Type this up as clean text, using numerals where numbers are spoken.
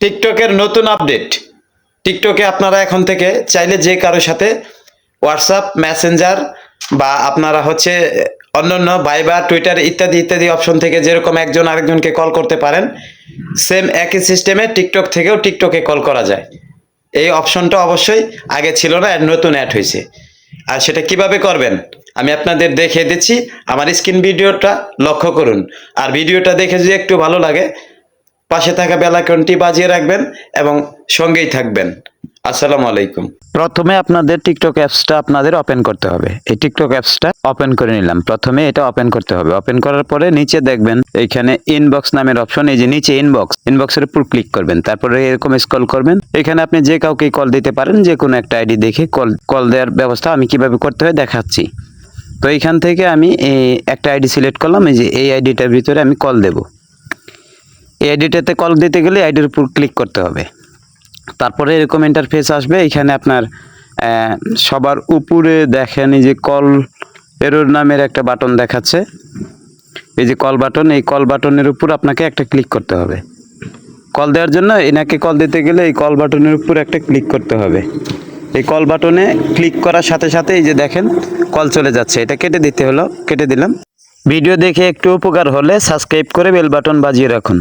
টিকটকের নতুন আপডেট। টিকটকে আপনারা এখন থেকে চাইলে যে কারোর সাথে হোয়াটসঅ্যাপ, মেসেঞ্জার বা আপনারা অন্যান্য ভাইবার, টুইটার ইত্যাদি ইত্যাদি অপশন থেকে যেরকম একজন আরেকজনকে কল করতে পারেন, সেম একই সিস্টেমে টিকটক থেকেও টিকটকে কল করা যায়। এই অপশনটা অবশ্যই আগে ছিল না, নতুন অ্যাড হয়েছে। আর সেটা কিভাবে করবেন আমি আপনাদের দেখিয়ে দিচ্ছি। আমার স্ক্রিন ভিডিওটা লক্ষ্য করুন, আর ভিডিওটা দেখে যদি একটু ভালো লাগে পাশে থাকা বেল আইকনটি বাজিয়ে রাখবেন এবং সঙ্গেই থাকবেন। আসসালামু আলাইকুম। প্রথমে আপনাদের টিকটক অ্যাপসটা আপনাদের ওপেন করতে হবে। এই টিকটক অ্যাপসটা ওপেন করে নিলাম। প্রথমে এটা ওপেন করতে হবে। ওপেন করার পরে নিচে দেখবেন এইখানে ইনবক্স নামের অপশন, এই যে নিচে ইনবক্সের উপর ক্লিক করবেন। তারপরে এরকম স্ক্রল করবেন। এখানে আপনি যে কাউকে কল দিতে পারেন, যে কোনো একটা আইডি দেখে কল দেওয়ার ব্যবস্থা আমি কিভাবে করতে হয় দেখাচ্ছি। তো এইখান থেকে আমি একটা আইডি সিলেক্ট করলাম। এই যে এই আইডিটার ভিতরে আমি কল দেব। এই আইডিটাতে কল দিতে গেলে আইডির উপর ক্লিক করতে হবে। তারপরে এরকম ইন্টারফেস আসবে। এখানে আপনার সবার উপরে দেখেন এই যে কল এরর নামের একটা বাটন দেখাচ্ছে। এই যে কল বাটন, এই কল বাটনের উপর আপনাকে একটা ক্লিক করতে হবে। কল দেওয়ার জন্য এনাকে কল দিতে গেলে এই কল বাটনের উপর একটা ক্লিক করতে হবে। এই কল বাটনে ক্লিক করার সাথে সাথে এই যে দেখেন কল চলে যাচ্ছে। এটা কেটে দিতে হলো, কেটে দিলাম। ভিডিও দেখে একটু উপকার হলে সাবস্ক্রাইব করে বেল বাটন বাজিয়ে রাখুন।